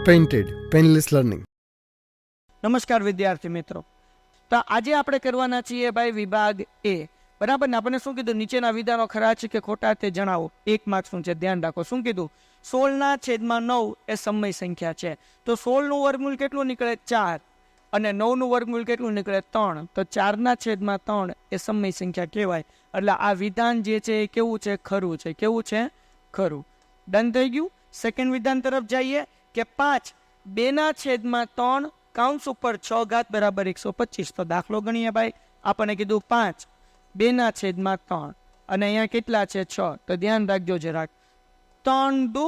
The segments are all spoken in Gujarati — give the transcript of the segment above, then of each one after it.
Painted painless learning. નમસ્કાર વિદ્યાર્થી મિત્રો. તો આજે આપણે કરવાના છીએ ભાઈ વિભાગ એ. બરાબર ને? આપણને શું કીધું? નીચેના વિધાનો ખરા છે કે ખોટા તે જણાવો. 1 માર્ક્સનું છે, ધ્યાન રાખો. શું કીધું? 16/9 એ સમય સંખ્યા છે. તો 16નું વર્ગમૂળ કેટલું નીકળે? 4. અને 9નું વર્ગમૂળ કેટલું નીકળે? 3. તો 4/3 એ સમય સંખ્યા કહેવાય. એટલે આ વિધાન જે છે એ કેવું છે? ખરું છે. કેવું છે? ખરું. ડન થઈ ગયું. સેકન્ડ વિધાન તરફ જઈએ કે 5 2/3 કાઉન્સ ઉપર 6 ઘાત બરાબર 125. તો દાખલો ગણીએ ભાઈ. આપણને કીધું 5 2/3 અને અહીંયા કેટલા છે? 6. તો ધ્યાન રાખજો જરાક. 3 દુ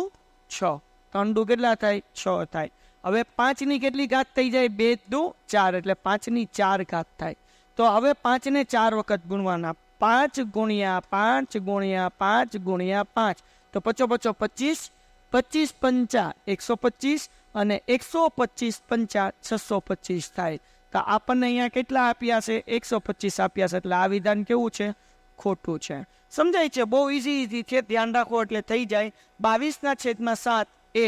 6. 3 દુ કેટલા થાય? 6 થાય. હવે 5 ની કેટલી ઘાત થઈ જાય? 2 દુ 4 એટલે 5 ની 4 ઘાત થાય. તો હવે 5 ને 4 વખત ગુણવાના. 5 ગુણ્યા 5 ગુણ્યા 5 ગુણ્યા 5. તો 5 25 25 પંચા 125 અને 125 પંચા 625 થાય. તો આપણને અહીંયા કેટલા આપ્યા છે? 125 આપ્યા છે. એટલે આ વિધાન કેવું છે? ખોટું છે. સમજાય છે? બહુ ઇઝી છે, ધ્યાન રાખો એટલે થઈ જાય. 22/7 એ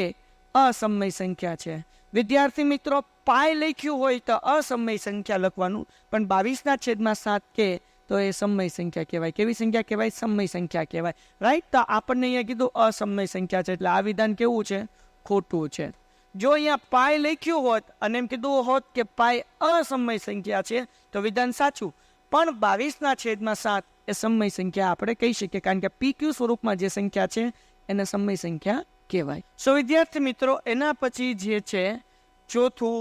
અસમય સંખ્યા છે. વિદ્યાર્થી મિત્રો, પાય લખ્યું હોય તો અસમય સંખ્યા લખવાનું, પણ 22/7 કે તો એ સમય સંખ્યા કહેવાય. કેવી સંખ્યા કહેવાય? સમય સંખ્યા કહેવાય. રાઈટ? તો આપણને અહીંયા કીધું અસમય સંખ્યા છે, એટલે આ વિધાન કેવું છે? ખોટું છે. જો અહીંયા પાય લખ્યું હોત અને એમ કીધું હોત કે પાય અસમય સંખ્યા છે તો વિધાન સાચું. પણ 22/7 એ સમય સંખ્યા આપણે કહી શકીએ, કારણ કે PQ સ્વરૂપમાં જે સંખ્યા છે એને સમય સંખ્યા કહેવાય. સો વિદ્યાર્થી મિત્રો, એના પછી જે છે ચોથું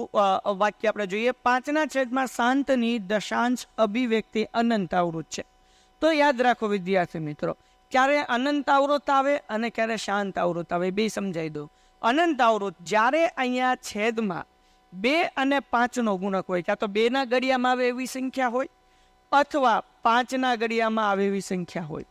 વાક્ય આપણે જોઈએ. 5/7 દશાંશ અભિવ્યક્તિ અનંત આવૃત છે. તો યાદ રાખો વિદ્યાર્થી મિત્રો, ક્યારે અનંત આવૃત આવે અને ક્યારે શાંત આવૃત આવે, બે સમજાઈ દો. અનંત આવૃત જ્યારે અહીંયા છેદમાં 2 અને 5નો ગુણક હોય, ક્યાં તો 2ના ઘડિયામાં આવે એવી સંખ્યા હોય અથવા 5ના ઘડિયામાં આવે એવી સંખ્યા હોય,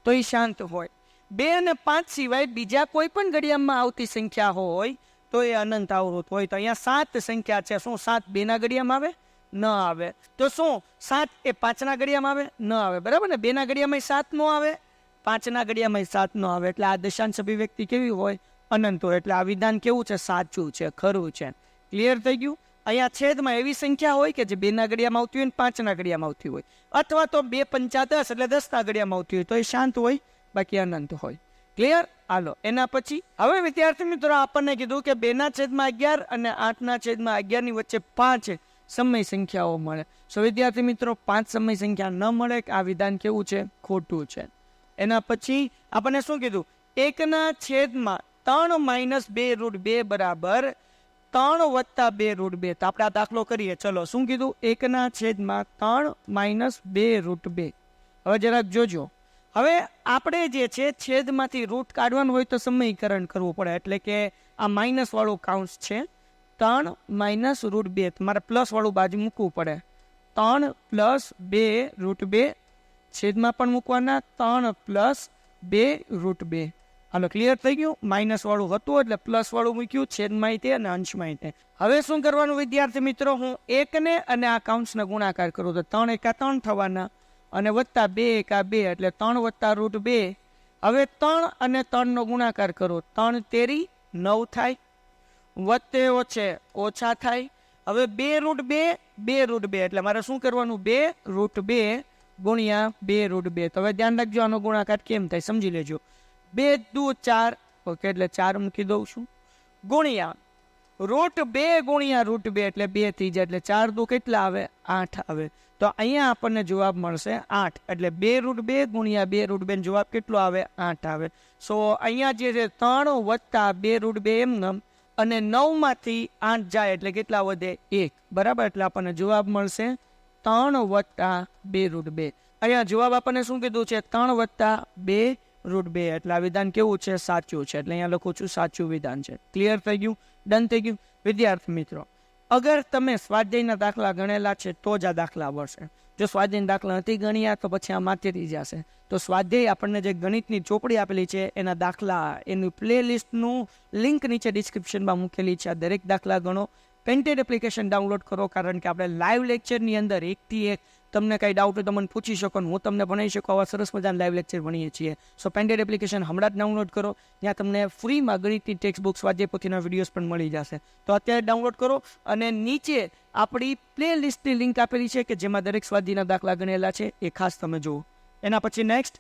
તો એ શાંત હોય. 2 અને 5 સિવાય બીજા કોઈ પણ ઘડિયામાં આવતી સંખ્યા હોય તો એ અનંત આવૃત હોય. તો અહીંયા 7 સંખ્યા છે. શું 7 2ના ઘડિયામાં આવે? ન આવે. તો શું 7 એ 5ના ઘડિયામાં આવે? ન આવે. બરાબર ને? 2ના ઘડિયામાં 7 નો આવે, 5ના ઘડિયામાં 7 નો આવે. એટલે આ દશાંશ અભિવ્યક્તિ કેવી હોય? અનંત હોય. એટલે આ વિધાન કેવું છે? સાચું છે, ખરું છે. ક્લિયર થઈ ગયું? અહીંયા છેદમાં એવી સંખ્યા હોય કે જે 2ના ઘડિયામાં આવતી હોય ને 5ના ઘડિયામાં આવતી હોય, અથવા તો 2 5 10 એટલે 10ના ઘડિયામાં આવતી હોય, તો એ શાંત હોય, બાકી અનંત હોય. ક્લિયર? હાલો, એના પછી હવે વિદ્યાર્થી મિત્રો આપણને કીધું કે 2/11 અને 8/11 ની વચ્ચે 5 સમય સંખ્યાઓ મળે. સો વિદ્યાર્થી મિત્રો, 5 સમય સંખ્યા ન મળે. આ વિધાન કેવું છે? ખોટું છે. એના પછી આપણને શું કીધું? 1/3 2√2 બરાબર 3 + 2√2. તો આપણે આ દાખલો કરીએ. ચલો, શું કીધું? 1/3 2√2. હવે જરાક જોજો. હવે આપણે જે છે છેદમાંથી રૂટ કાઢવાનું હોય તો સમીકરણ કરવું પડે. એટલે કે આ માઇનસ વાળું કાઉન્સ છે. 3 - √2. તમારે પ્લસ વાળું બાજુ મૂકવું પડે. 3 + 2√2 છેદમાં પણ મૂકવાના. 3 + 2√2. હાલો, ક્લિયર થઈ ગયું? માઇનસ વાળું હતું એટલે પ્લસ વાળું મૂક્યું, છેદમાં તે અને અંશમાં તે. હવે શું કરવાનું વિદ્યાર્થી મિત્રો? હું 1 ને અને આ કાઉન્સને ગુણાકાર કરું તો 3 × 3 થવાના અને વત્તા 2 × 2 એટલે 3 + √2. હવે 3 અને 3નો ગુણાકાર કરો. 3 તેરી 9 થાય, વત્તે ઓછે ઓછા થાય. હવે 2√2 2√2 એટલે મારે શું કરવાનું? 2√2 ગુણ્યા 2√2. તો હવે ધ્યાન રાખજો, આનો ગુણાકાર કેમ થાય સમજી લેજો. 2 દુ 4, ઓકે, એટલે 4 મૂકી દઉં છું, ગુણ્યા √2 ગુણ્યા √2 એટલે 2 થઈ જાય. એટલે 4 દુ કેટલા આવે? 8 આવે. તો અહીંયા આપણને જવાબ મળશે 8. એટલે 2√2 ગુણ્યા 2√2 જવાબ કેટલો આવે? 8 આવે. સો અહીંયા જે છે 3 + 2√2 એમ, અને 9માંથી 8 જાય એટલે કેટલા વધે? 1. બરાબર? એટલે આપણને જવાબ મળશે 3 + 2√2. અહીંયા જવાબ આપણને શું કીધું છે? 3 + 2√2. એટલે આ વિધાન કેવું છે? સાચું છે. એટલે અહીંયા લખું છું સાચું વિધાન છે. ક્લિયર થઈ ગયું? ડન થઈ ગયું? વિદ્યાર્થી મિત્રો, અગર તમે સ્વાધ્યાયના દાખલા ગણેલા છે તો જ આ દાખલા આવડશે. જો સ્વાધ્યાયના દાખલા નથી ગણ્યા તો પછી આ માથે થઈ જશે. તો સ્વાધ્યાય આપણને જે ગણિતની ચોપડી આપેલી છે એના દાખલા, એની પ્લેલિસ્ટનું લિંક નીચે ડિસ્ક્રિપ્શનમાં મૂકેલી છે. આ દરેક દાખલા ગણો. પેન્ટેડ એપ્લિકેશન ડાઉનલોડ કરો, કારણ કે આપણે લાઈવ લેક્ચરની અંદર 1 થી 1 તમને કાંઈ ડાઉટ હોય તો મને પૂછી શકો ને હું તમને ભણાવી શકું. આવા સરસ મજાના લાઈવ લેક્ચર ભણીએ છીએ. સો પેન્ટેડ એપ્લિકેશન હમણાં જ ડાઉનલોડ કરો. ત્યાં તમને ફ્રીમાં ગણિતની ટેક્સ્ટ બુક્સ, સ્વાધ્યાયપોથીના વિડીયોઝ પણ મળી જશે. તો અત્યારે ડાઉનલોડ કરો અને નીચે આપણી પ્લે લિસ્ટની લિંક આપેલી છે કે જેમાં દરેક સ્વાધ્યાયના દાખલા ગણેલા છે, એ ખાસ તમે જુઓ. એના પછી નેક્સ્ટ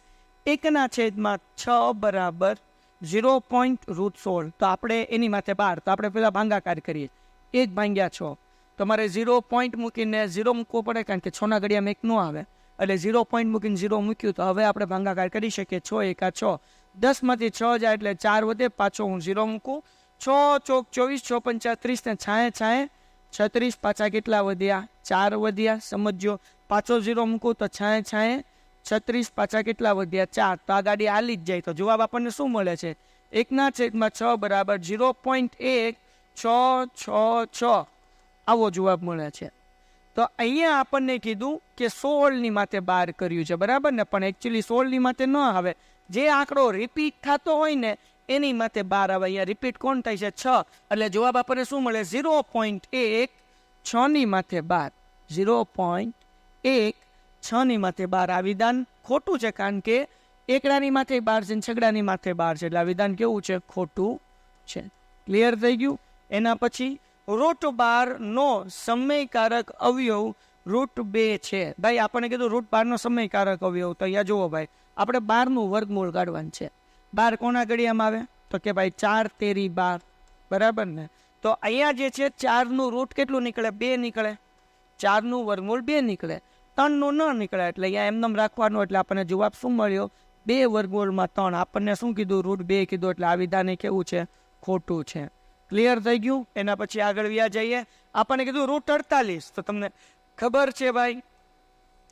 1/6 બરાબર 0.16. તો આપણે એની માથે 12. તો આપણે પહેલાં ભાંગાકાર કરીએ. 1/6. તમારે 0 પોઈન્ટ મૂકીને 0 મૂકવો પડે, કારણ કે 6 ના ઘડિયામાં 1 ન આવે. એટલે 0 પોઈન્ટ મૂકીને 0 મૂક્યું. તો હવે આપણે ભાંગાકાર કરી શકીએ. 6 × 6. 10માંથી 6 જાય એટલે 4 વધે. પાછો હું 0 મૂકું. 6 ચોક 24, 6 × 5 30 ને 6 36. પાછા કેટલા વધ્યા? 4 વધ્યા. સમજો. પાછો 0 મૂકું તો 6 36. પાછા કેટલા વધ્યા? 4. તો આ ગાડી હાલી જ જાય. તો જવાબ આપણને શું મળે છે? 1/6 બરાબર 0.1666. આવો જવાબ મળે છે. તો અહીંયા આપણને કીધું કે 16ની માથે 12 કર્યું છે, બરાબર ને? પણ એકચ્યુઅલી 16ની માથે ન આવે. જે આંકડો રિપીટ થતો હોય ને એની માથે 12 આવે. અહીંયા રિપીટ કોણ થાય છે? 6. એટલે જવાબ આપણને શું મળે? 0.16ની માથે 12. 0.16ની માથે 12. આ વિધાન ખોટું છે, કારણ કે એકડાની માથે 12 છે, છગડાની માથે 12 છે. એટલે આ વિધાન કેવું છે? ખોટું છે. ક્લિયર થઈ ગયું? એના પછી √12 નો સમયકારક અવયવ √2 છે. ભાઈ આપણને કીધું √12 નો સમયકારક અવયવ. તો અહીંયા જુઓ ભાઈ, આપણે 12નું વર્ગમૂળ કાઢવાનું છે. 12 કોના ઘડિયામાં આવે? તો કે ભાઈ 4 તેરી 12, બરાબર ને? તો અહીંયા જે છે 4નું રૂટ કેટલું નીકળે? 2 નીકળે. 4નું વર્ગમૂળ 2 નીકળે. 3નું ન નીકળે. એટલે અહીંયા એમનેમ રાખવાનું. એટલે આપણને જવાબ શું મળ્યો? 2 વર્ગમૂળમાં 3. આપણને શું કીધું? √2 કીધું. એટલે આ વિધાન કેવું છે? ખોટું છે. ક્લિયર થઈ ગયું? એના પછી આગળ વ્યા જઈએ. આપણને કીધું √48. તો તમને ખબર છે ભાઈ,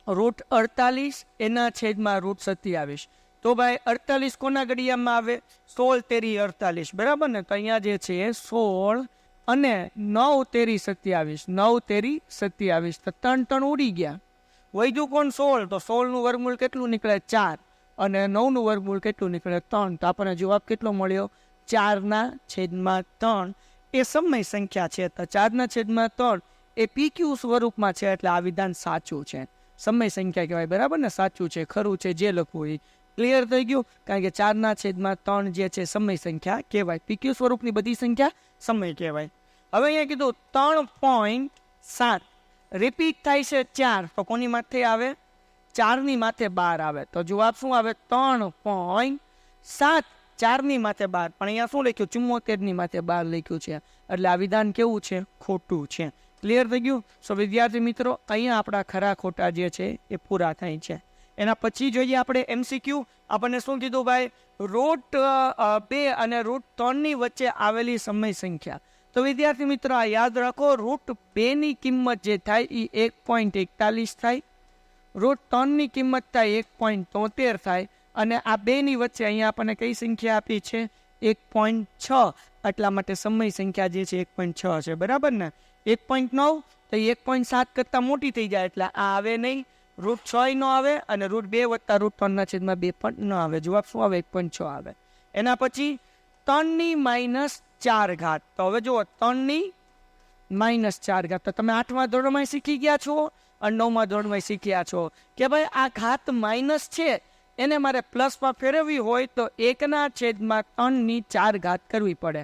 √48 એના છેદમાં √27. તો ભાઈ 48 કોના ઘડિયામાં આવે? 16 તેરી 48, બરાબર ને? તો અહીંયા જે છે 16 અને 9 તેરી 27. 9 તેરી 27. તો 3 ઉડી ગયા. વધ્યું કોણ? 16. તો 16નું વર્ગમૂળ કેટલું નીકળે? 4. અને 9નું વર્ગમૂળ કેટલું નીકળે? 3. તો આપણને જવાબ કેટલો મળ્યો? 4/3. એ સમય સંખ્યા છે. તો 4/3 એ PQ સ્વરૂપમાં છે. એટલે આ વિધાન સાચું છે. સમય સંખ્યા કહેવાય, બરાબર ને? સાચું છે, ખરું છે, જે લખવું એ. ક્લિયર થઈ ગયું? કારણ કે 4/3 જે છે સમય સંખ્યા કહેવાય. PQ સ્વરૂપની બધી સંખ્યા સમય કહેવાય. હવે અહીંયા કીધું 3.7 રિપીટ થાય છે 4. તો કોની માથે આવે? 4ની માથે 12 આવે. તો જવાબ શું આવે? 3.7. 4ની માથે 12. પણ અહીંયા શું લખ્યું? 74ની માથે 12 લખ્યું છે. એટલે આ વિધાન કેવું છે? ખોટું છે. ક્લિયર થઈ ગયું? સો વિદ્યાર્થી મિત્રો, અહીંયા આપણા ખરા ખોટા જે છે એ પૂરા થાય છે. એના પછી જોઈએ આપણે MCQ. આપણને શું કીધું ભાઈ? √2 અને √3ની વચ્ચે આવેલી સમય સંખ્યા. તો વિદ્યાર્થી મિત્રો, આ યાદ રાખો, √2ની કિંમત જે થાય એ 1.41 થાય. √3ની કિંમત થાય 1.73 થાય. અને આ બેની વચ્ચે અહીંયા આપણને કઈ સંખ્યા આપી છે? 1.6. એટલા માટે સમય સંખ્યા જે છે 1.6 છે, બરાબર ને? 1.9 તો 1.7 કરતાં મોટી થઈ જાય. એટલે આ આવે નહીં. √6 નો આવે. અને √2 વત્તા √3/2 પણ ન આવે. જવાબ શું આવે? 1.6 આવે. એના પછી 3ની-4 ઘાત. તો હવે જુઓ, 3ની-4 ઘાત. તો તમે 8મા ધોરણમાં શીખી ગયા છો અને 9મા ધોરણમાં શીખ્યા છો કે ભાઈ આ ઘાત માઇનસ છે, એને મારે પ્લસમાં ફેરવવી હોય તો 1/3 ઘાત કરવી પડે.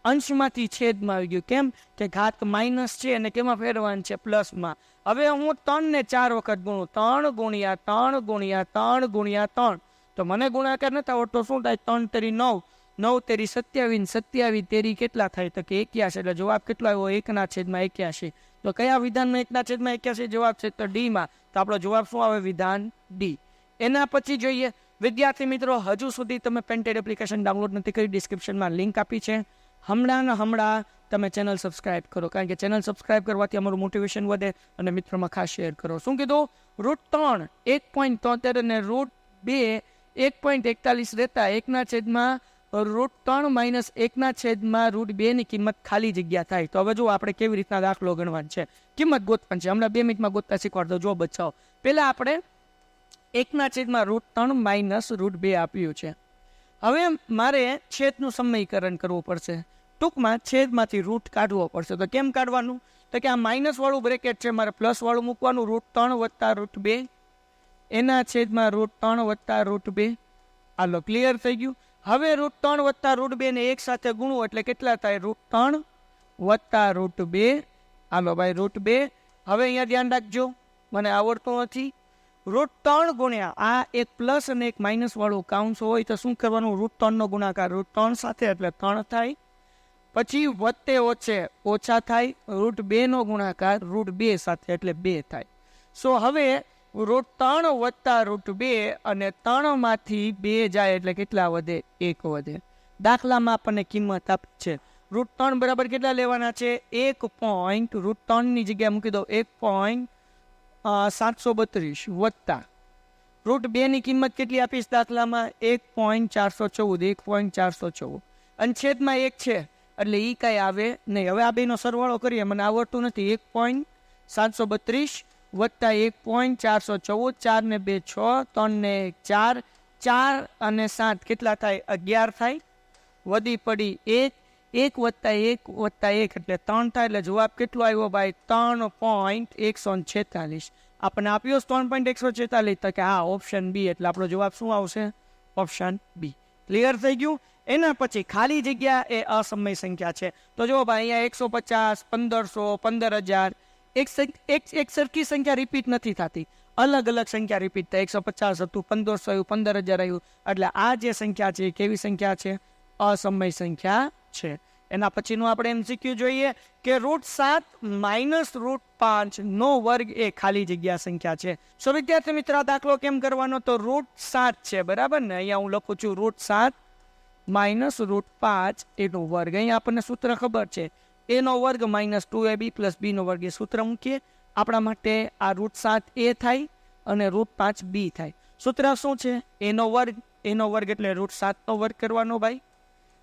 અંશમાંથી છેદમાં આવી ગયું. કેમ કે ઘાત માઇનસ છે અને કેમાં ફેરવવાનું છે? પ્લસમાં. હવે હું 3 ને 4 વખત ગુણું. 3 × 3 × 3 × 3. તો મને ગુણાકાર નથી આવડતો. શું થાય? 3 તેરી 9, 9 તેરી 27, 27 તેરી કેટલા થાય? તો કે 81. એટલે જવાબ કેટલો આવ્યો? 1/81. તો કયા વિધાનમાં 1/81 જવાબ છે? તો ડીમાં. તો આપણો જવાબ શું આવે? વિધાન ડી. એના પછી જોઈએ વિદ્યાર્થી મિત્રો, હજુ સુધી તમે પેન્ટેડ એપ્લિકેશન ડાઉનલોડ નથી કરી, ડિસ્ક્રિપ્શનમાં લિંક આપી છે. હમણાં તમે ચેનલ સબસ્ક્રાઇબ કરો, કારણ કે ચેનલ સબસ્ક્રાઇબ કરવાથી અમારું મોટિવેશન વધે. અને મિત્રોમાં ખાસ શેર કરો. શું કીધું? √3 1.73 અને √2 1.41 રહેતા 1/√3 માઇનસ 1/√2ની કિંમત ખાલી જગ્યા થાય. તો હવે જો આપણે કેવી રીતના દાખલો ગણવાનો છે, કિંમત ગોતવાની છે. હમણાં 2 મિનિટમાં ગોતતા શીખવાડતો. જો બચાવો. પહેલા આપણે 1/√3 માઇનસ √2 આપ્યું છે. હવે મારે છેદનું સમીકરણ કરવું પડશે. ટૂંકમાં છેદમાંથી રૂટ કાઢવો પડશે. તો કેમ કાઢવાનું? તો તો કે આ માઇનસ વાળું બ્રેકેટ છે મારે પ્લસ વાળું મૂકવાનું √3 વત્તા √2 એના છેદમાં √3 વત્તા √2. હાલો ક્લિયર થઈ ગયું. હવે √3 વત્તા √2 ને એક સાથે ગુણવું એટલે કેટલા થાય √3 વત્તા √2. હાલો ભાઈ √2. હવે અહીંયા ધ્યાન રાખજો મને આવડતું નથી. √3 ગુણ્યા આ એક પ્લસ અને એક માઇનસ વાળું કાઉન્સ હોય તો શું કરવાનું √3 નો ગુણાકાર √3 સાથે એટલે 3 થાય. પછી વત્તે ઓછે ઓછા થાય. √2 નો ગુણાકાર √2 સાથે એટલે 2 થાય. સો હવે √3 વત્તા √2 અને 3 માંથી 2 જાય એટલે કેટલા વધે 1 વધે. દાખલામાં આપણને કિંમત આપી છે √3 બરાબર કેટલા લેવાના છે 1 પોઈન્ટ √3 ની જગ્યાએ મૂકી દો 1.732 વત્તા √2 ની કિંમત કેટલી આપીશ દાખલામાં 1.414 1.414 અને છેદમાં 1 છે એટલે ઈ કાંઈ આવે નહીં. હવે આ બેનો સરવાળો કરીએ મને આવડતું નથી. 1.732 વત્તા 1.414 4 ને 2 6 3 ને 4 4 અને 7 કેટલા થાય 11 થાય. વધી પડી 1 વત્તા 1 વત્તા 1 એટલે 3 થાય. એટલે જવાબ કેટલો આવ્યો ભાઈ 3.146. આપણને આપ્યો 3.146 તો કે હા ઓપ્શન બી એટલે આપણો જવાબ શું આવશે ઓપ્શન બી. ક્લિયર થઈ ગયું. એના પછી ખાલી જગ્યા એ અસમય સંખ્યા છે તો જો ભાઈ અહીંયા 150 1500 15000 એક સરખી સંખ્યા રિપીટ નથી થતી. અલગ અલગ સંખ્યા રિપીટ થાય. 150 હતું 1500 આવ્યું 15000 આવ્યું એટલે આ જે સંખ્યા છે કેવી સંખ્યા છે અસમય સંખ્યા છે. એના પછીનું આપણે MCQ જોઈએ કે √7 માઇનસ √5 નો વર્ગ એ ખાલી જગ્યા સંખ્યા છે. સો વિદ્યાર્થી મિત્ર આ દાખલો કેમ કરવાનો તો √7 છે બરાબર ને. અહીંયા હું લખું છું √7 માઇનસ √5 એનો વર્ગ. અહીંયા આપણને સૂત્ર ખબર છે એનો વર્ગ માઇનસ 2ab પ્લસ બી નો વર્ગ. એ સૂત્ર મૂકીએ આપણા માટે આ √7 એ થાય અને √5 બી થાય. સૂત્ર શું છે એનો વર્ગ એટલે √7 નો વર્ગ કરવાનો ભાઈ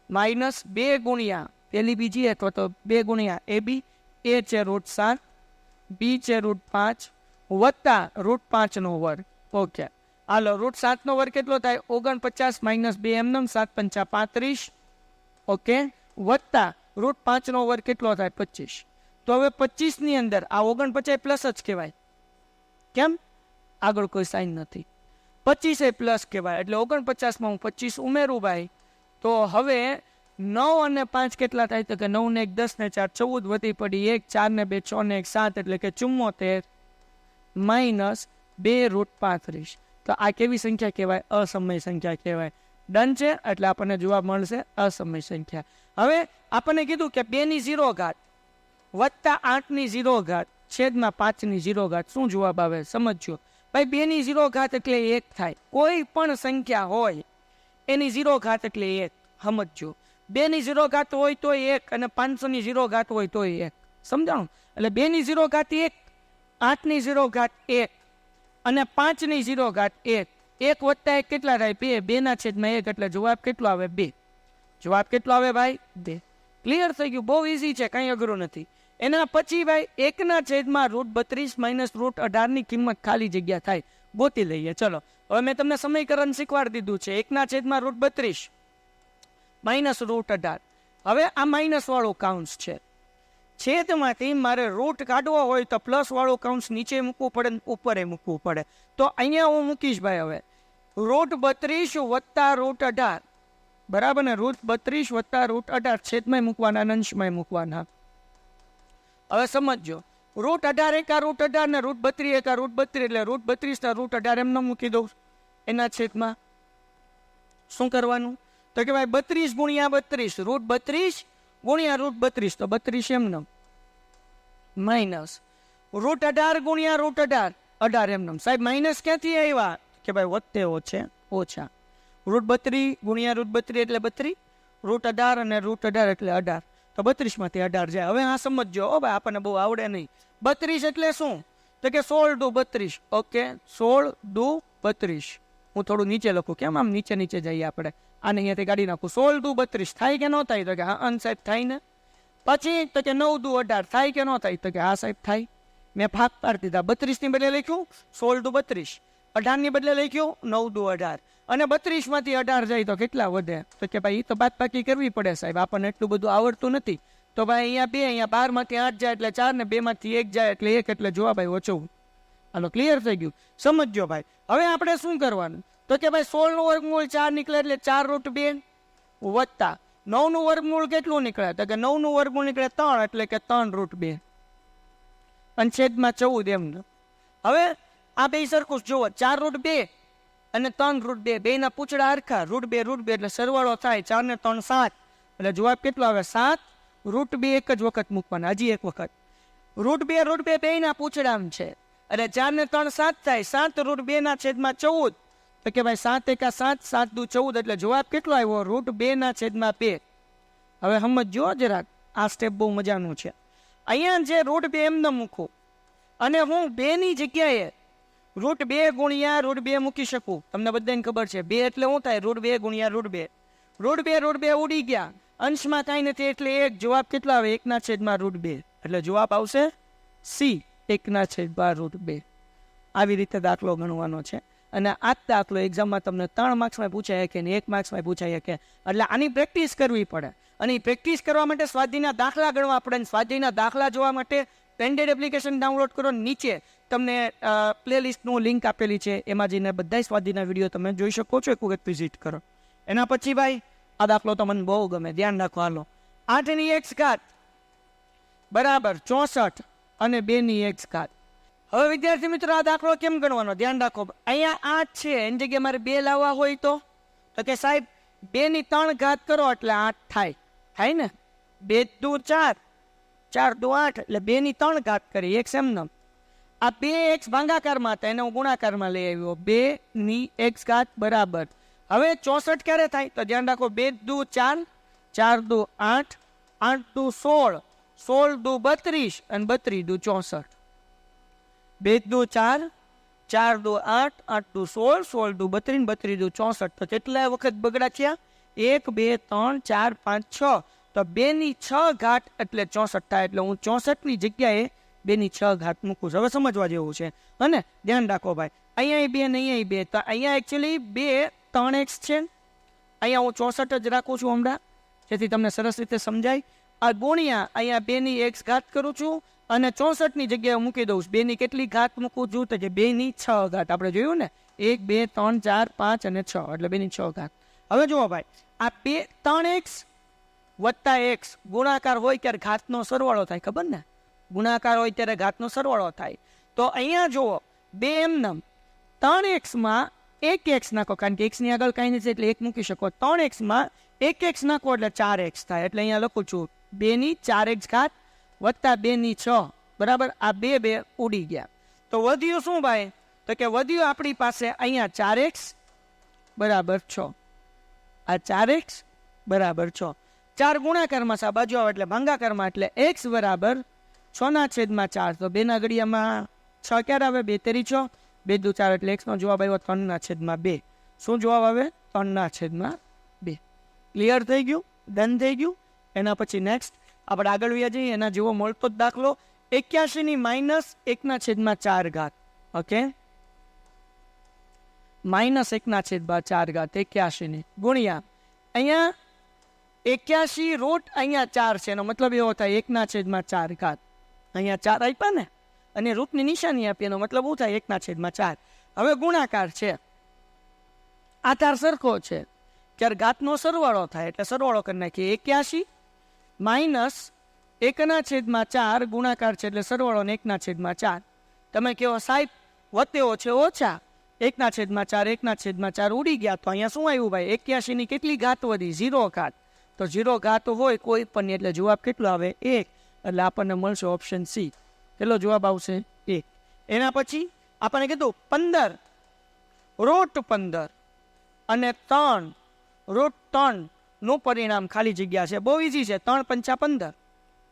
માઇનસ 2 ગુણ્યા પેલી બીજી અથવા તો 2 ગુણ્યા ab એ છે √7 બી છે √5 વત્તા √5 નો વર્ગ. ઓકે હાલો √7 નો વર્ગ કેટલો થાય 49 માઇનસ 2 એમનેમ 7 5 35 ઓકે વત્તા √5 નો વર્ગ કેટલો થાય 25. તો હવે 25 ની અંદર આ 49 પ્લસ જ કહેવાય. કેમ આગળ કોઈ સાઇન નથી. 25 એ પ્લસ કહેવાય એટલે 49 માં હું 25 ઉમેરું ભાઈ તો હવે 9 અને 5 કેટલા થાય તો કે 9 ને 1 10 ને 4 14 વધી પડી 1 4 ને 2 6 ને 1 7 એટલે કે 74 માઇનસ 2 √35. તો આ કેવી સંખ્યા કહેવાય અસમય સંખ્યા કહેવાય. ડન છે એટલે આપણને જવાબ મળશે અસમય સંખ્યા. હવે આપણને કીધું કે 2 ની 0 ઘાત વત્તા 8 ની 0 ઘાત છેદમાં 5 ની 0 ઘાત શું જવાબ આવે સમજજો ભાઈ. 2 ની 0 ઘાત એટલે 1 થાય. કોઈ પણ સંખ્યા હોય એની 0 ઘાત એટલે 1 સમજજો. 2 ની 0 ઘાત હોય તો 1 અને 500 ની 0 ઘાત હોય તો 1 સમજાણું. એટલે 2 ની 0 ઘાત 1 8 ની 0 ઘાત 1 અને 5 ની 0 ઘાત 1 1 વત્તા 1 કેટલા થાય 2 2 ના છેદમાં 1 એટલે જવાબ કેટલો આવે 2. જવાબ કેટલો આવે ભાઈ 2. ક્લિયર થઈ ગયું. બહુ ઇઝી છે કંઈ અઘરું નથી. એના પછી ભાઈ 1 ના છેદમાં √32 માઇનસ √18 ની કિંમત ખાલી જગ્યા થાય ગોતી લઈએ. ચલો હવે મેં તમને સમીકરણ શીખવાડી દીધું છે 1 ના છેદમાં √32 માઇનસ √18. હવે આ માઇનસ વાળું કાઉન્સ છે. છેદમાંથી મારે રૂટ કાઢવો હોય તો પ્લસ વાળું કાઉન્સ નીચે મૂકવું પડે ઉપરે મૂકવું પડે. તો અહીંયા હું મૂકીશ ભાઈ હવે √32 વત્તા √18 બરાબર ને. √32 વત્તા √18 છેદમાં મૂકવાના અંશમાં મૂકવાના. હવે સમજો √18 એકા √18 ને √32 એકા √32 એટલે √32 ના √18 એમને મૂકી દઉં એના છેદમાં. શું કરવાનું તો કે ભાઈ 32 ગુણ્યા 32 √32 ગુણ્યા √32 તો 32 એમનેમ માઇનસ √18 ગુણ્યા √18 18 એમનેમ. સાહેબ માઇનસ ક્યાંથી આવ્યા કે ભાઈ વત્તે ઓછા √32 ગુણ્યા √32 એટલે 32 √18 અને √18 એટલે 18 તો 32 માંથી 18 જાય. હવે હા સમજો ઓ ભાઈ આપણને બહુ આવડે નહીં. 32 એટલે શું તો કે 16 દુ 32 ઓકે 16 દુ 32. હું થોડું નીચે લખું કેમ આમ નીચે જઈએ આપણે આને અહીંયાથી કાઢી નાખું. 16 દુ 32 થાય કે ન થાય તો કે હા સાહેબ થાય ને. પછી તો કે 9 દુ 18 થાય કે ન થાય તો કે હા સાહેબ થાય. મેં ભાગ પાડી દીધા. 32 ની બદલે લખ્યું 16 દુ 32 18 ની બદલે લખ્યું 9 દુ 18 અને 32 માંથી 18 જાય તો કેટલા વધે તો કે ભાઈ એ તો બાદબાકી કરવી પડે સાહેબ આપણને એટલું બધું આવડતું નથી તો ભાઈ અહીંયા 2, અહીંયા 12 માંથી 8 જાય એટલે 4 ને 2 માંથી 1 જાય એટલે 1, એટલે જોવા ભાઈ ઓછો. હાલો ક્લિયર થઈ ગયું, સમજજો ભાઈ. હવે આપણે શું કરવાનું તો કે ભાઈ 16 નું વર્ગમૂળ 4 નીકળે એટલે 4√2 વત્તા 9 નું વર્ગમૂળ કેટલું નીકળે તો કે 9 નું વર્ગમૂળ નીકળે 3 એટલે કે 3√2 અને છેદમાં 14 એમ. હવે આ બે સરખું જુઓ, 4√2 અને 3√2 બેના પૂછડા હરખા, √2 એટલે સરવાળો થાય 4 ને 3 7 એટલે જવાબ કેટલો આવે 7√2. એક જ વખત મૂકવાના, હજી એક વખત. √2 બેના પૂછડામ છે એટલે 4 ને 3 7 થાય, 7√2 ના છેદમાં 14 તો કે ભાઈ 7 એકા 7, 7 દુ 14 એટલે જવાબ કેટલો આવ્યો √2 ના છેદમાં 2. હવે સમજો જરાક, આ સ્ટેપ બહુ મજાનું છે. અહીંયા જે √2 એમને મૂકું અને હું 2 ની જગ્યાએ √2 ગુણ્યા √2 મૂકી શકું. તમને બધાને ખબર છે 2 એટલે શું થાય √2 ગુણ્યા √2. √2 ઉડી ગયા, અંશમાં કાંઈ નથી એટલે 1. જવાબ કેટલા આવે 1 ના છેદમાં √2 એટલે જવાબ આવશે સી, 1 ના છેદમાં √2. આવી રીતે દાખલો ગણવાનો છે. અને આ દાખલો એક્ઝામમાં તમને 3 માર્ક્સમાં પૂછાય કે 1 માર્ક્સમાં પૂછાય કે, એટલે આની પ્રેક્ટિસ કરવી પડે. અને એ પ્રેક્ટિસ કરવા માટે સ્વાધ્યાયના દાખલા ગણવા પડે. સ્વાધ્યાયના દાખલા જોવા માટે પેનડેડ એપ્લિકેશન ડાઉનલોડ કરો. નીચે તમને પ્લેલિસ્ટનું લિંક આપેલી છે, એમાં જઈને બધા સ્વાધ્યાયના વિડીયો તમે જોઈ શકો છો. એક વખત વિઝિટ કરો. એના પછી ભાઈ આ દાખલો તો મને બહુ ગમે, ધ્યાન રાખો. હાલો, 8 ની x ઘાત બરાબર 64 અને 2 ની x ઘાત. હવે વિદ્યાર્થી મિત્રો આ દાખલો કેમ ગણવાનો ધ્યાન રાખો. અહીંયા 8 છે, એની જગ્યાએ મારે 2 લાવવા હોય તો કે સાહેબ 2 ની 3 ઘાત કરો એટલે 8 થાય ને. 2 દુ 4, 4 દુ 8 એટલે 2 ની 3 ઘાત કરી, x એમને. આ 2x ભાગાકારમાં હતા એને હું ગુણાકારમાં લઈ આવ્યો. 2 ની x ઘાત બરાબર. હવે 64 ક્યારે થાય તો ધ્યાન રાખો, 2 દુ 4, 4 દુ 8, 8 દુ 16, 16 દુ 32 અને 32 દુ 64. 2 દુ 4, 4 દુ 8, 8 દુ 16, 16 દુ 32, 32 દુ 64. તો કેટલા વખત બગડા થયા 1, 2, 3, 4, 5, 6. તો 2 ની 6 ઘાત એટલે 64 થાય. એટલે હું 64 ની જગ્યાએ 2 ની 6 ઘાત મૂકું છું. હવે સમજવા જેવું છે. અને ધ્યાન રાખો ભાઈ, અહીંયા 2 ને અહીંયા 2, તો અહીંયા એકચ્યુઅલી 2 3x છે. અહીંયા હું 64 જ રાખું છું હમણાં, જેથી તમને સરસ રીતે સમજાય. આ ગુણ્યા અહીંયા 2 ની x ઘાત કરું છું અને 64 ની જગ્યાએ મૂકી દઉં છું. 2 ની કેટલી ઘાત મૂકું છું તો કે 2 ની 6 ઘાત. આપણે જોયું ને 1, 2, 3, 4, 5 અને 6 એટલે 2 ની 6 ઘાત. હવે જુઓ ભાઈ, આ 3x વત્તા x ગુણાકાર હોય ત્યારે ઘાતનો સરવાળો થાય, ખબર ને? ગુણાકાર હોય ત્યારે ઘાતનો સરવાળો થાય. તો અહીંયા જુઓ 2 એમનેમ 3x માં 1x નાખો, કારણ કે x ની આગળ કાંઈ નથી એટલે 1 મૂકી શકો. 3x માં 1x નાખો એટલે 4x થાય. એટલે અહીંયા લખું છું 2 ની 4x ઘાત વત્તા 2 ની 6 બરાબર. આ 2 ઉડી ગયા. તો વધ્યું શું ભાઈ તો કે વધ્યું આપણી પાસે અહીંયા 4x બરાબર 6. આ 4x બરાબર 6. 4 ગુણાકારમાં છે, આ બાજુ આવે એટલે ભાંગાકારમાં, એટલે x બરાબર 6 ના છેદમાં 4. તો 2 ના ઘડિયામાં 6 ક્યારે આવે 2 તેરી 6, 2 દુ 4 એટલે x નો જવાબ આવ્યો 3 ના છેદમાં 2. શું જવાબ આવે 3 ના છેદમાં 2. ક્લિયર થઈ ગયું, ડન થઈ ગયું. એના પછી નેક્સ્ટ આપણે આગળ વ્યા જઈએ. એના જેવો મળતો જ દાખલો 81 ની -1 ના છેદમાં 4 ઘાત. ઓકે, -1 ના છેદમાં 4 ઘાત 81 ની ગુણ્યા અહીંયા 81 રૂટ અહીંયા 4 છે, એનો મતલબ એવો થાય 1 ના છેદમાં 4 ઘાત. અહીંયા 4 આપ્યા ને અને રૂટની નિશાની આપી, એનો મતલબ શું થાય 1 ના છેદમાં 4. હવે ગુણાકાર છે, આધાર સરખો છે, ત્યારે ઘાતનો સરવાળો થાય એટલે સરવાળો કરી નાખીએ. 81 -1 ના છેદમાં 4 ગુણાકાર છે એટલે સરવાળો ને 1 ના છેદમાં 4. તમે કહો સાહેબ વધ્યો છે ઓછા, 1 ના છેદમાં 4, 1 ના છેદમાં 4 ઉડી ગયા. તો અહીંયા શું આવ્યું ભાઈ 81 ની કેટલી ઘાત વધી 0 ઘાત. તો 0 ઘાત હોય કોઈ પણ એટલે જવાબ કેટલો આવે 1. એટલે આપણને મળશે ઓપ્શન સી. કેટલો જવાબ આવશે 1. એના પછી આપણને કીધું 15 √15 અને 3 √3 નું પરિણામ ખાલી જગ્યા છે. બહુ ઈઝી છે, 3 પંચા 15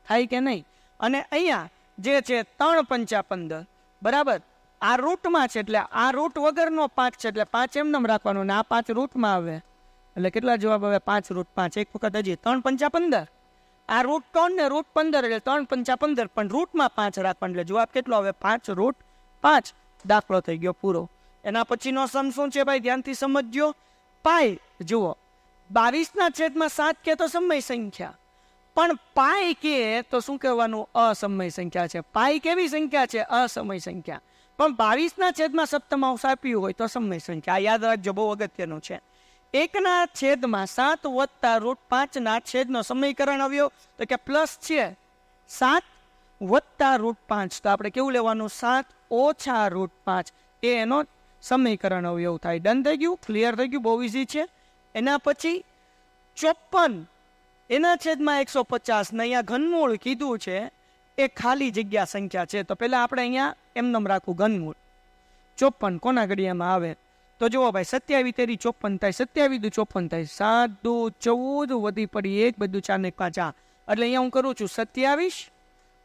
થાય કે નહીં. અને અહીંયા જે છે 3 પંચા 15 બરાબર. આ રૂટમાં છે એટલે આ રૂટ વગરનો 5 છે એટલે 5 એમને રાખવાનો, ને આ 5 રૂટમાં આવે એટલે કેટલા જવાબ આવે 5 √5. એક વખત હજી 3 પંચા 15, આ √3 ને √15 એટલે 3 પંચા 15, પણ રૂટમાં 5 રાખવાનું એટલે જવાબ કેટલો આવે 5 √5. દાખલો થઈ ગયો પૂરો. એના પછીનો સમ શું છે ભાઈ ધ્યાનથી સમજજો. પાઈ જુઓ 22 ના છેદમાં 7 કે તો સમય સંખ્યા, પણ પાઈ કે તો શું કહેવાનું? અસમય સંખ્યા છે. પાઈ કેવી સંખ્યા છે? અસમય સંખ્યા. પણ 22/7 આપ્યું હોય તો સમય સંખ્યા. આ યાદ રાખજો, બહુ અગત્યનું છે. 1/7 વત્તા √5 સમીકરણ આવ્યો તો કે પ્લસ છે 7 વત્તા √5. તો આપણે કેવું લેવાનું? 7 ઓછા √5 એ એનો સમીકરણ અવયવ થાય. ડન થઈ ગયું? ક્લિયર થઈ ગયું? બહુ ઇઝી છે. એના પછી 54 એના છેદમાં 150 ને અહીંયા ઘનમૂળ કીધું છે એ ખાલી જગ્યા સંખ્યા છે. તો પહેલા આપણે અહીંયા એમનેમ રાખવું ઘનમૂળ. 54 કોના ઘડિયામાં આવે? તો જુઓ ભાઈ, 27 તેરી 54 થાય, 27 દુ 54 થાય, 7 દુ 14 વધી પડી 1, બધું 4 ને 5 આ. એટલે અહીંયા હું કરું છું 27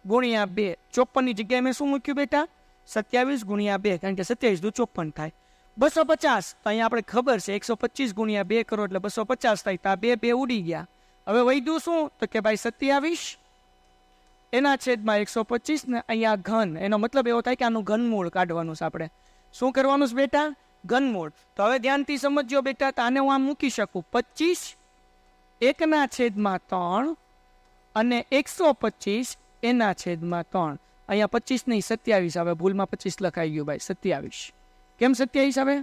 ગુણ્યા 2. 54 ની જગ્યાએ મેં શું મૂક્યું બેટા? 27 ગુણ્યા 2, કારણ કે 27 દુ 54 થાય. 250 તો અહીંયા આપણે ખબર છે 125 ગુણ્યા 2 કરો એટલે 250 થાય. તો આ 2 ઉડી ગયા. હવે વધ્યું શું? તો કે ભાઈ 27 એના છેદમાં 125 ને અહીંયા ઘન. એનો મતલબ એવો થાય કે આનું ઘનમૂળ કાઢવાનું છે. આપણે શું કરવાનું છે બેટા? ઘનમૂળ. તો હવે ધ્યાનથી સમજજો બેટા. તો આને હું આમ મૂકી શકું 25 1/3 અને 125 એના છેદમાં 3. અહીંયા 25 નહીં 27 આવે. ભૂલમાં 25 લખાઈ ગયું ભાઈ, 27. કેમ 27 આવે?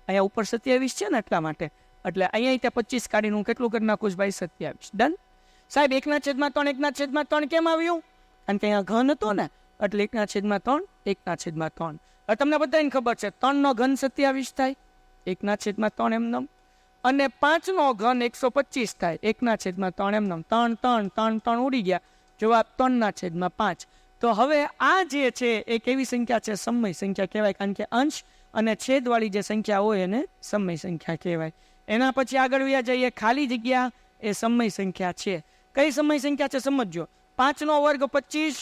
અહીંયા ઉપર 27 છે ને એટલા માટે. એટલે અહીંયા ત્યાં 25 કાઢીને હું કેટલું કરી નાખું ભાઈ? 27. ડન સાહેબ. 1/3 1/3 કેમ આવ્યું? કારણ કે અહીંયા ઘન હતો ને, એટલે 1/3 1/3. હવે તમને બધાને ખબર છે 3 નો ઘન 27 થાય, 1/3 એમનેમ. અને 5 નો ઘન 125 થાય, 1/3 એમનેમ. 3 3 3 3 ઉડી ગયા. જવાબ 3/5. તો હવે આ જે છે એ કેવી સંખ્યા છે? સમય સંખ્યા કહેવાય. કારણ કે અંશ અને છેદવાળી જે સંખ્યા હોય એને સમય સંખ્યા કહેવાય. એના પછી આગળ વ્યા જઈએ. ખાલી જગ્યા એ સમય સંખ્યા છે. કઈ સમય સંખ્યા છે સમજો. 5 નો વર્ગ 25,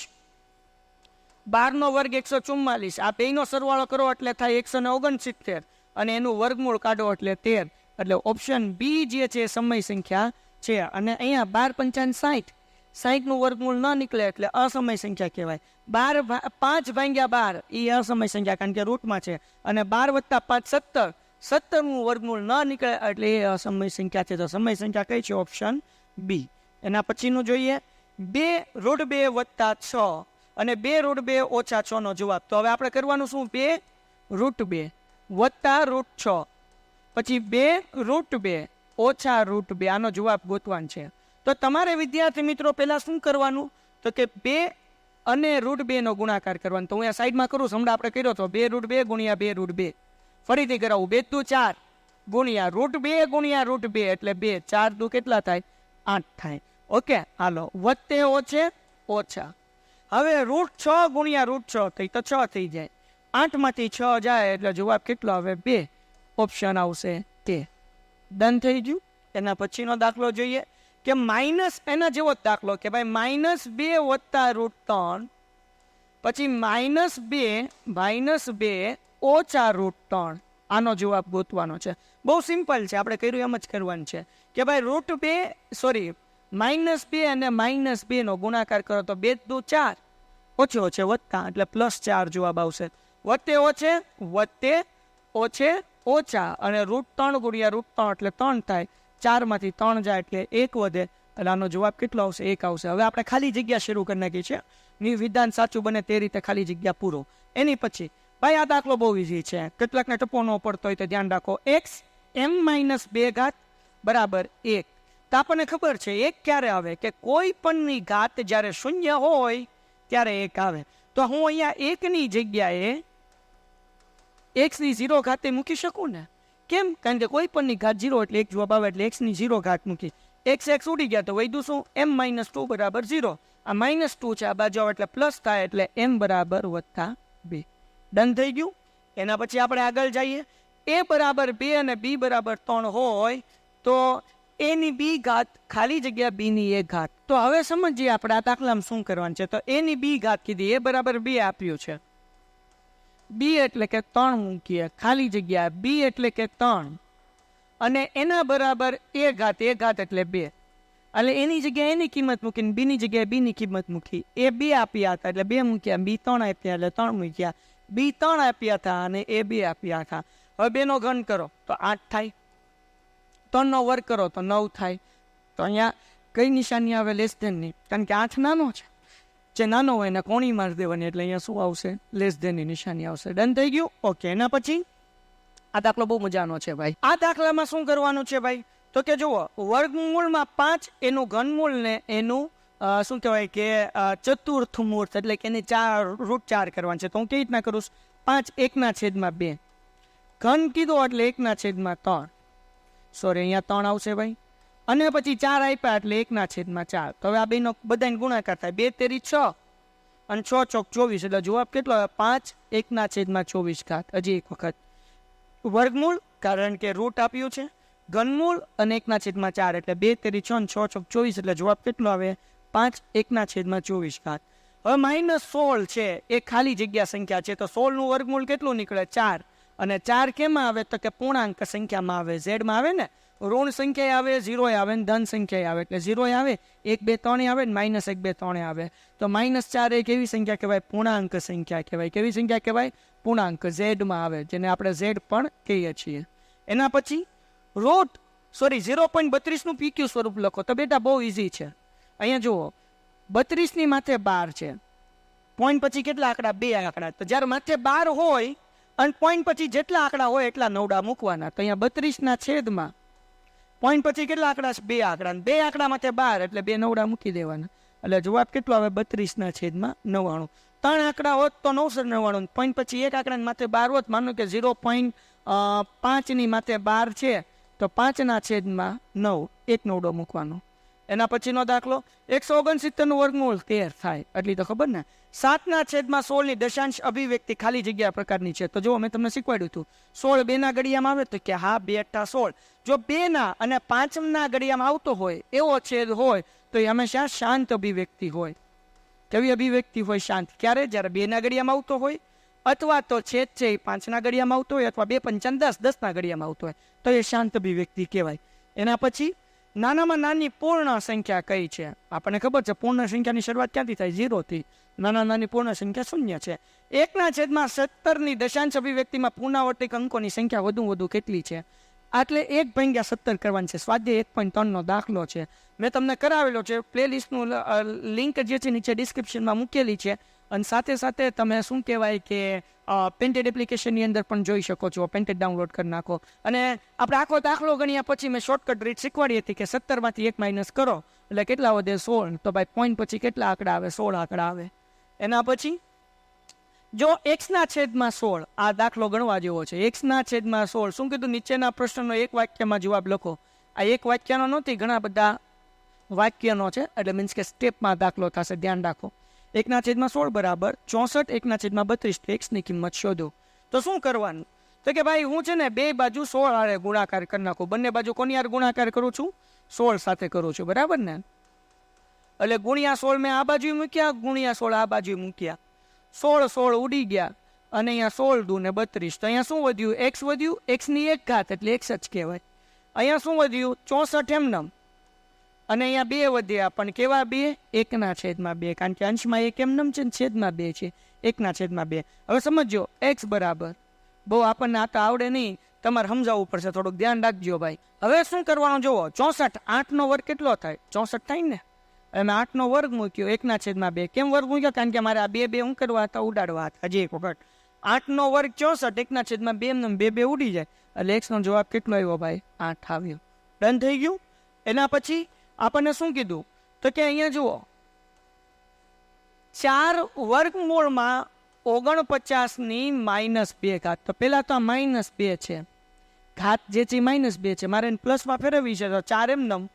12 નો વર્ગ 144. આ બેનો સરવાળો કરો એટલે થાય 169 અને એનું વર્ગમૂળ કાઢો એટલે 13. એટલે ઓપ્શન બી જે છે સમય સંખ્યા છે. અને અહીંયા 12 × 5 = 60. 60 નું વર્ગમૂળ ન નીકળે એટલે અસમય સંખ્યા કહેવાય. 5/12 એ અસમય સંખ્યા, કારણ કે રૂટમાં છે. અને 12 + 5 17. 17 નું વર્ગમૂળ ન નીકળે એટલે એ અસમય સંખ્યા છે. તો સમય સંખ્યા કઈ છે? Option B. એના પછીનું જોઈએ 2√2 + 6 અને 2√2 - 6 નો જવાબ. તો હવે આપણે કરવાનું શું? 2√2 + √6 પછી 2√2 - √2 આનો જવાબ ગોતવાનો છે. તો તમારે વિદ્યાર્થી મિત્રો પહેલા શું કરવાનું? તો કે 2 અને √2 નો ગુણાકાર કરવાનો. તો હું અહીંયા સાઈડમાં કરું છું. હમણાં આપણે કર્યો તો 2√2 ગુણ્યા 2√2. ફરીથી કરાવું. 2 દુ 4 ગુણ્યા √2 ગુણ્યા √2 એટલે 2 4 દુ કેટલા થાય? 8 થાય. ઓકે હાલો. વત્તે ઓછા. હવે √6 ગુણ્યા √6 થઈ તો 6 થઈ જાય. 8 માંથી 6 જાય એટલે જવાબ કેટલો આવે? 2. ઓપ્શન આવશે તે. ડન થઈ ગયું. એના પછીનો દાખલો જોઈએ કે માઇનસ એના જેવો જ દાખલો કે ભાઈ -2 વત્તા √3 પછી -2 ઓછા √3 આનો જવાબ ગોતવાનો છે. બહુ સિમ્પલ છે. આપણે કર્યું એમ જ કરવાનું છે કે ભાઈ -2 અને -2 નો ગુણાકાર કરો તો 2 દુ 4 ઓછે વત્તા એટલે +4 જવાબ આવશે. વત્તે ઓછા અને √3 ગુણ્યા √3 એટલે 3 થાય. 4 માંથી 3 જાય એટલે 1 વધે એટલે આનો જવાબ કેટલો આવશે? 1 આવશે. હવે આપણે ખાલી જગ્યા શરૂ કરી નાખી છે. વિધાન સાચું બને તે રીતે ખાલી જગ્યા પૂરો. એની પછી ભાઈ આ દાખલો બહુ ઇઝી છે. કેટલાકને ટપો ન પડતો હોય તો ધ્યાન રાખો. x m - 2 બરાબર 1. તો આપણને ખબર છે 1 ક્યારે આવે? કે કોઈ પણની ઘાત જ્યારે 0 હોય ત્યારે 1 આવે. તો હું અહીંયા 1 ની જગ્યાએ x ની 0 ઘાતે મૂકી શકું ને? કેમ? કારણ કે કોઈ પણની ઘાત 0 એટલે 1 જવાબ આવે. એટલે x ની 0 ઘાત મૂકી. x ઉડી ગયા તો વધ્યું શું? m - 2 બરાબર 0. આ -2 છે, આ બાજુ એટલે પ્લસ થાય એટલે m બરાબર +2. ડન થઈ ગયું. એના પછી આપણે આગળ જઈએ. a બરાબર 2 અને b બરાબર 3 હોય તો a ની b ઘાત ખાલી જગ્યા b ની 1 ઘાત. તો હવે સમજીએ આપણે આ દાખલામાં શું કરવાનું છે. તો a ની b ઘાત કીધી. a બરાબર 2 આપ્યું છે. b એટલે કે 3 મૂકીએ ખાલી જગ્યા. b એટલે કે 3 અને એના બરાબર a ઘાત એટલે 2. એટલે એની જગ્યાએ એની કિંમત મૂકીને b ની જગ્યાએ b ની કિંમત મૂકી. a 2 આપ્યા હતા એટલે 2 મૂક્યા. b 3 આપ્યા એટલે 3 મૂક્યા. b 3 આપ્યા હતા અને a 2 આપ્યા હતા. હવે 2 નો ઘન કરો તો 8 થાય. 3 નો વર્ગ કરો તો 9 થાય. તો અહીંયા કઈ નિશાની આવે લેસ ધેનની? કારણ કે 8 નાનો છે, જે નાનો હોય એને કોણી મારી દેવાની, એટલે અહીંયા શું આવશે? લેસ ધેનની નિશાની આવશે. ડન થઈ ગયું? ઓકે. એના પછી આ દાખલો બહુ મજાનો છે ભાઈ. આ દાખલામાં શું કરવાનું છે ભાઈ? તો કે જુઓ, વર્ગમૂળમાં 5 એનું ઘનમૂળ ને એનું શું કહેવાય કે ચતુર્થ મૂળ, એટલે કે એની √4 કરવાની છે. તો હું કેવી રીતના કરું? 5 1/2 ઘન કીધો એટલે 1/3. સોરી, અહીંયા 3 આવશે ભાઈ, અને પછી 4 આપ્યા એટલે 1/4. તો હવે આ બેનો બધાને ગુણાકાર થાય. 2 તેરી 6 અને 6 ચોક 24, એટલે જવાબ કેટલો આવે? 5 1/24. હજી એક વખત વર્ગમૂળ, કારણ કે રૂટ આપ્યું છે, ઘનમૂળ અને 1/4, એટલે 2 તેરી 6 અને 6 ચોક 24, એટલે જવાબ કેટલો આવે? 5 1/24. હવે -16 છે, એ ખાલી જગ્યા સંખ્યા છે, તો 16 નું વર્ગમૂળ કેટલું નીકળે? 4. અને 4 કેમાં આવે? તો કે પૂર્ણાંક સંખ્યામાં આવે, ઝેડમાં આવે ને. ઋણ સંખ્યા આવે, 0 આવે ને ધન સંખ્યા આવે, એટલે 0 આવે, 1 2 3 આવે ને -1 2 3 આવે. તો -4 એ કેવી સંખ્યા કહેવાય? પૂર્ણાંક સંખ્યા કહેવાય. કેવી સંખ્યા કહેવાય? પૂર્ણાંક, ઝેડમાં આવે, જેને આપણે ઝેડ પણ કહીએ છીએ. એના પછી 0.32 નું PQ સ્વરૂપ લખો. તો બેટા બહુ ઇઝી છે. અહીંયા જુઓ, 32 ની માથે 12 છે, પોઈન્ટ પછી કેટલા આંકડા? 2 આંકડા. તો જ્યારે માથે 12 હોય અને પોઈન્ટ પછી જેટલા આંકડા હોય એટલા નવડા મૂકવાના. તો અહીંયા 32 ના છેદમાં પોઈન્ટ પછી કેટલા આંકડા? 2 આંકડા. 2 આંકડા માથે 12, એટલે 2 નવડા મૂકી દેવાના. એટલે જવાબ કેટલો આવે? 32/99. 3 આંકડા હોત તો 999. પોઈન્ટ પછી એક આંકડા માથે 12 હોત, માનો કે 0.5 ની માથે 12 છે, તો 5/9, એક નવડો મૂકવાનો. એના પછીનો દાખલો, 169 નું વર્ગમૂળ 13 થાય, એટલી તો ખબર ને. 7/16 ની દશાંશ અભિવ્યક્તિ ખાલી જગ્યા પ્રકારની છે. તો જો મેં તમને શીખવાડ્યું હતું, 16 2 ના ઘડિયામાં આવે, તો કે હા 2 × 16. જો 2 ના અને 5 ના ઘડિયામાં આવતો હોય એવો છેદ હોય તો એ હંમેશા શાંત અભિવ્યક્તિ હોય. કેવી અભિવ્યક્તિ હોય? શાંત. ક્યારે? જ્યારે 2 ના ઘડિયામાં આવતો હોય, અથવા તો છેદ છે એ 5 ના ઘડિયામાં આવતો હોય, અથવા 2 5 10 10 ના ઘડિયામાં આવતો હોય, તો એ શાંત અભિવ્યક્તિ કહેવાય. એના પછી નાનામાં નાની પૂર્ણ સંખ્યા કઈ છે? આપણને ખબર છે પૂર્ણ સંખ્યાની શરૂઆત ક્યાંથી થાય? 0 થી. નાની પૂર્ણ સંખ્યા 0 છે. 1/17 ની દશાંશ અભિવ્યક્તિમાં પુનરાવર્તિત અંકોની સંખ્યા વધુ કેટલી છે? એટલે 1/17 કરવાની છે. સ્વાધ્યાય 1.3 નો દાખલો છે, મેં તમને કરાવેલો છે. પ્લેલિસ્ટનું લિંક જે છે નીચે ડિસ્ક્રિપ્શનમાં મૂકેલી છે, અને સાથે સાથે તમે શું કહેવાય કે પેન્ટેડ એપ્લિકેશનની અંદર પણ જોઈ શકો છો. પેન્ટેડ ડાઉનલોડ કરી નાખો. અને આપણે આખો દાખલો ગણ્યા પછી મેં શોર્ટકટ રીત શીખવાડી હતી કે 17 માંથી 1 માઇનસ કરો એટલે કેટલા વધે? 16. તો ભાઈ પોઈન્ટ પછી કેટલા આંકડા આવે? 16 આંકડા આવે. એના પછી જો x/16, આ દાખલો ગણવા જેવો છે. x/16 શું કીધું? નીચેના પ્રશ્નનો એક વાક્યમાં જવાબ લખો. આ એક વાક્યનો નથી, ઘણા બધા વાક્યનો છે, એટલે મીન્સ કે સ્ટેપમાં દાખલો થશે, ધ્યાન રાખો. 1/16 બરાબર 64 1/32, x ની કિંમત શોધો. તો શું કરવાનું? તો કે ભાઈ હું છે ને બે બાજુ 16 આરે ગુણાકાર કરી નાખું. બંને બાજુ કોની યાર ગુણાકાર કરું છું? 16 સાથે કરું છું, બરાબર ને? એટલે ગુણ્યા 16 મેં આ બાજુ મૂક્યા, ગુણ્યા 16 આ બાજુ મૂક્યા. 16 ઉડી ગયા, અને અહીંયા 16 દુ ને 32. તો અહીંયા શું વધ્યું? x વધ્યું. x ની 1 ઘાત એટલે x જ કહેવાય. અહીંયા શું વધ્યું? 64 એમનેમ, અને અહીંયા 2 વધ્યા, પણ કેવા 2? 1/2, કારણ કે અંશમાં 1 એમનેમ છે ને છેદમાં 2 છે. 1/2. હવે સમજો, x બરાબર, બહુ આપણને આ તો આવડે નહીં, તમારે સમજાવવું પડશે, થોડુંક ધ્યાન રાખજો ભાઈ. હવે શું કરવાનું જુઓ, 64, 8 નો વર્ગ કેટલો થાય? 64 થાય ને. મેં 8 નો વર્ગ મૂક્યો 1/2. કેમ વર્ગ મૂક્યો? કારણ કે મારે આ બે શું કરવા હતા? ઉડાડવા હતા. હજી એક વખત 8 નો વર્ગ 64, 1/2 એમને 2 ઉડી જાય, એટલે x નો જવાબ કેટલો આવ્યો ભાઈ? 8 આવ્યો. ડન થઈ ગયું. એના પછી આપણને શું કીધું? તો કે અહીંયા જુઓ, 4 વર્ગમૂળમાં 49 ની -2 ઘાત. તો પેલા તો આ -2 છે, ઘાત જે છે -2 છે, મારે પ્લસમાં ફેરવવી છે. તો 4 એમનેમ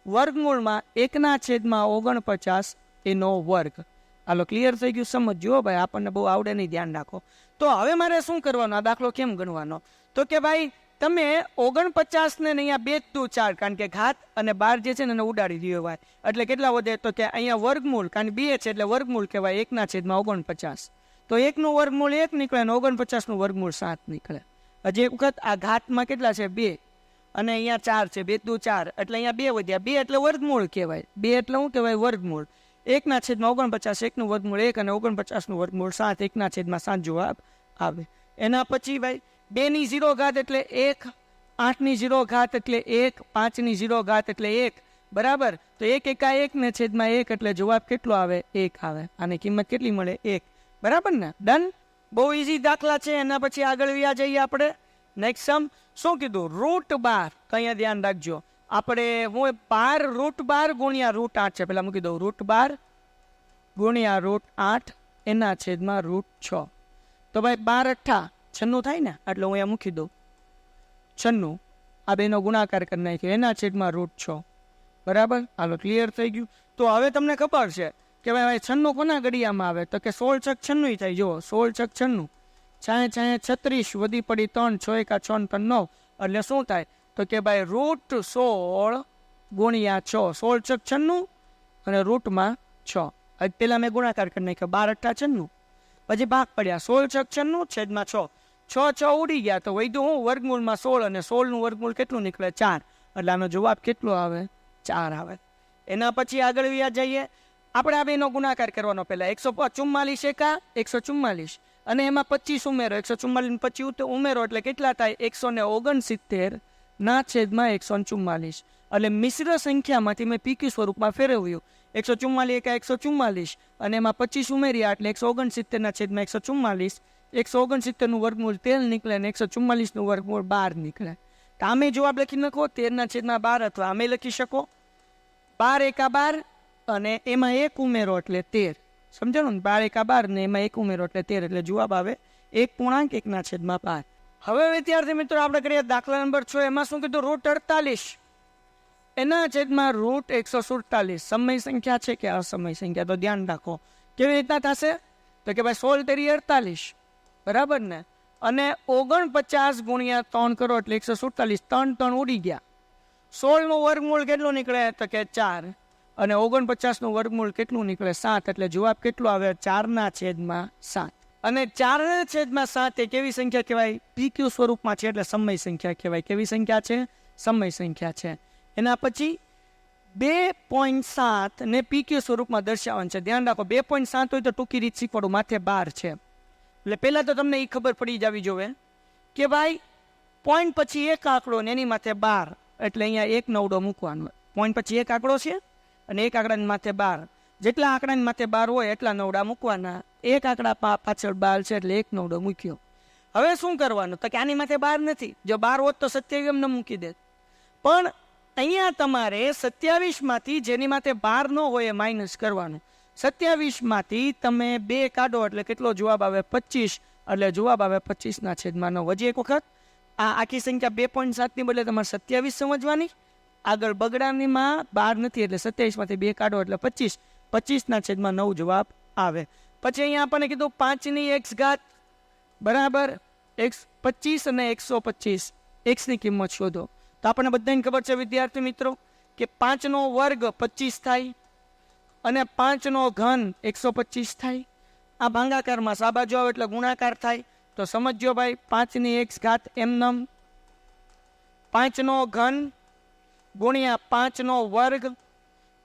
વર્ગમૂળમાં 1/49 એનો વર્ગ. હાલો, ક્લિયર થઈ ગયું? સમજો ભાઈ, આપણને બહુ આવડે નહીં, ધ્યાન રાખો. તો હવે મારે શું કરવાનું? આ દાખલો કેમ ગણવાનો? તો કે ભાઈ તમે 49 ને અહીંયા 2 × 4, કારણ કે ઘાત અને 12 જે છે ને એને ઉડાડી દીધો ભાઈ, એટલે કેટલા વધે? તો કે અહીંયા વર્ગમૂળ, કારણ કે 2 છે એટલે વર્ગમૂળ કહેવાય 1/49. તો 1 નું વર્ગમૂળ 1 નીકળે અને 49 નું વર્ગમૂળ 7 નીકળે. હજી એક વખત, આ ઘાતમાં કેટલા છે? 2, અને અહીંયા 4 છે, 2 × 4, એટલે અહીંયા 2 વધ્યા. 2 એટલે વર્ગમૂળ કહેવાય. 2 એટલે શું કહેવાય? વર્ગમૂળ. 1/49, 1 નું વર્ગમૂળ 1 અને 49 નું વર્ગમૂળ 7, 1/7 જવાબ આવે. એના પછી ભાઈ 2 ની 0 ઘાત એટલે 1, 8 ની 0 ઘાત એટલે 1, 5 ની 0 ઘાત એટલે 1, બરાબર. તો 1 એકા 1 ને છેદમાં 1 એટલે જવાબ કેટલો આવે? 1 આવે. આની કિંમત કેટલી મળે? 1. બરાબર ને? ડન. બહુ ઇઝી દાખલા છે. એના પછી આગળ વ્યા જઈએ આપણે. નેક્સ્ટ સમ શું કીધું? √12. તો અહીંયા ધ્યાન રાખજો. આપણે હું 12 √12 ગુણ્યા √8 છે. પેલા મૂકી દઉં. √12 ગુણ્યા √8 એના છેદમાં √6. તો ભાઈ 12 × 8 96 થાય ને? એટલે હું અહીંયા મૂકી દઉં 96. આ બેનો ગુણાકાર કરી નાખ્યો એના છેદમાં √6. બરાબર. હાલો, ક્લિયર થઈ ગયું. તો હવે તમને ખબર છે કે ભાઈ 96 કોના ઘડિયામાં આવે? તો કે 16 × 96 થાય. જુઓ, 16 × 96 છાંય 36 વધી પડી 3 6 એકા 6 3 9 એટલે શું થાય? તો કે ભાઈ √16 ગુણ્યા 6. 16 × 96 અને રૂટમાં 6. પેલા મેં ગુણાકાર કરી નાખ્યો 12 × 8 96. પછી ભાગ પડ્યા 16 × 96 છેદમાં 6. 6 ઉડી ગયા તો વૈધું હું વર્ગમૂળમાં 16 અને 16નું વર્ગમૂળ કેટલું નીકળે? 4. એટલે આનો જવાબ કેટલો આવે? 4 આવે. એના પછી આગળ વ્યા જઈએ. આપણે આ બેનો ગુણાકાર કરવાનો. પહેલા 144 એકા 144 અને એમાં 25 ઉમેરો. 144 25 ઉમેરો એટલે કેટલા થાય? 169 ના છેદમાં 144. એટલે મિશ્ર સંખ્યામાંથી મેં પીક્યુ સ્વરૂપમાં ફેરવ્યું. 144 એકા 144 અને એમાં 25 ઉમેર્યા એટલે 169 ના છેદમાં 144. 169નું વર્ગમૂળ 13 નીકળે અને 144નું વર્ગમૂળ 12 નીકળે. તો આમે જવાબ લખી નાખો 13 ના છેદમાં 12 અથવા આમે લખી શકો 12 એકા 12 અને એમાં 1 ઉમેરો એટલે 13. સમજાણું ને? 12 એકા 12 ને એમાં 1 ઉમેરો એટલે 13 એટલે જવાબ આવે 1.1 ના છેદમાં 12. હવે વિદ્યાર્થી મિત્રો આપણે કરીએ દાખલા નંબર 6. એમાં શું કીધું? √48 એના છેદમાં √147. સમય સંખ્યા છે કે અસમય સંખ્યા? તો ધ્યાન રાખો. કેવી રીતના થશે? તો કે ભાઈ 16 તેરી 48. બરાબર ને? અને 49 ગુણ્યા 3 કરો એટલે 147. 3 ઉડી ગયા. 16નું વર્ગમૂળ કેટલું નીકળે? તો કે 4. અને 49નું વર્ગમૂળ કેટલું નીકળે? 7. એટલે જવાબ કેટલો આવે? 4 ના છેદમાં 7. અને 4 ના છેદમાં 7 એ કેવી સંખ્યા કહેવાય? પીક્યુ સ્વરૂપમાં છે એટલે સમય સંખ્યા કહેવાય. કેવી સંખ્યા છે? સમય સંખ્યા છે. એના પછી 2.7 ને પીક્યુ સ્વરૂપમાં દર્શાવવાનું છે. ધ્યાન રાખો 2.7 હોય તો ટૂંકી રીત શીખવાડું. માથે 12 છે એટલે પહેલાં તો તમને એ ખબર પડી જવી જોઈએ કે ભાઈ પોઈન્ટ પછી એક આંકડો ને એની માથે 12 એટલે અહીંયા 1 નવડો મૂકવાનો. પોઈન્ટ પછી એક આંકડો છે અને એક આંકડાની માથે 12. જેટલા આંકડાની માથે 12 હોય એટલા નવડા મૂકવાના. એક આંકડા પાછળ 12 છે એટલે 1 નવડો મૂક્યો. હવે શું કરવાનું? તો કે આની માથે 12 નથી. જો 12 હોત તો 27 એમને મૂકી દે. પણ અહીંયા તમારે 27માંથી જેની માથે 12 ન હોય એ માઇનસ કરવાનું. 27માંથી તમે 2 કાઢો એટલે કેટલો જવાબ આવે? 25. એટલે જવાબ આવે 25 ના છેદમાં 9. હજી એક વખત આ આખી સંખ્યા 2.7 ની બદલે તમારે 27 સમજવાની. આગળ બગડાનીમાં 12 નથી એટલે 27માંથી 2 કાઢો એટલે 25. 25 ના છેદમાં 9 જવાબ આવે. પછી અહીંયા આપણને કીધું 5 ની x ઘાત બરાબર 25 અને 125 x ની કિંમત શોધો. તો આપણને બધાને ખબર છે વિદ્યાર્થી મિત્રો કે 5નો વર્ગ 25 થાય અને 5નો ઘન 125 થાય. આ ભાંગાકારમાં સા બાજુ આવે એટલે ગુણાકાર થાય. તો સમજો ભાઈ 5ની x ઘાત એમનમ 5નો ઘન ગુણ્યા 5નો વર્ગ.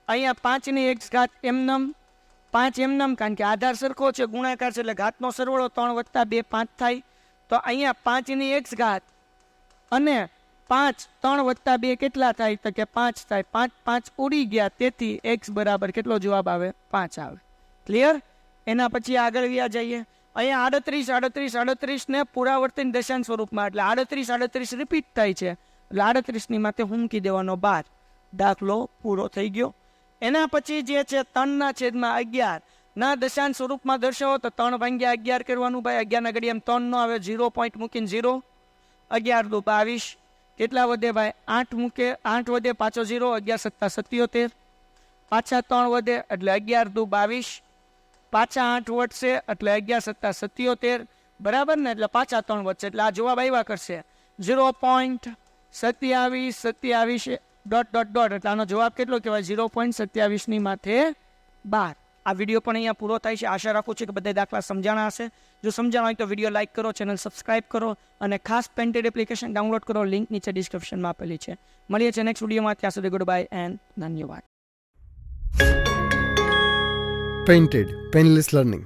અહીંયા 5ની x ઘાત એમનમ 5 એમનમ કારણ કે આધાર સરખો છે ગુણાકાર છે એટલે ઘાતનો સરવાળો 3 + 2 5 થાય. તો અહીંયા 5ની x ઘાત અને 5 3 + 2 કેટલા થાય? તો કે 5 થાય. 5 ઉડી ગયા તેથી x બરાબર કેટલો જવાબ આવે? 5 આવે. ક્લિયર? એના પછી આગળ વ્યા જઈએ. અહીંયા 38 ને પુરાવર્તિત દશાંશ સ્વરૂપમાં એટલે 38 રિપીટ થાય છે એટલે 38ની માથે મૂકી દેવાનો 12. દાખલો પૂરો થઈ ગયો. એના પછી જે છે 3 ના છેદમાં 11 ના દશાંશ સ્વરૂપમાં દર્શાવો તો 3 ભાગ્યા 11 કરવાનું. ભાઈ 11 ના ઘડિયામાં 3 નો આવે 0 પોઈન્ટ મૂકીને 0. 11 દુ 22. કેટલા વધે ભાઈ? 8 મૂકે 8 વધે પાછો 0. 11 + 7 77. પાછા 3 વધે એટલે 11 દુ 22. પાછા 8 વધશે એટલે 11 + 7 77. બરાબર ને? એટલે પાછા 3 વધશે એટલે આ જવાબ આવ્યા કરશે 0.27 એટલે આનો જવાબ કેટલો કહેવાય? 0.27 ની માથે 12. આ વિડીયો પણ અહીંયા પૂરો થાય છે. આશા રાખું છું કે બધા દાખલા સમજાણા હશે. જો સમજાણા હોય તો વિડીયો લાઇક કરો, ચેનલ સબસ્ક્રાઇબ કરો અને ખાસ પેન્ટેડ એપ્લિકેશન ડાઉનલોડ કરો. લિંક નીચે ડિસ્ક્રિપ્શનમાં આપેલી છે. મળીએ છીએ નેક્સ્ટ વિડીયોમાં. ત્યાં સુધી ગુડ બાય એન્ડ ધન્યવાદ. Painted, Painless Learning.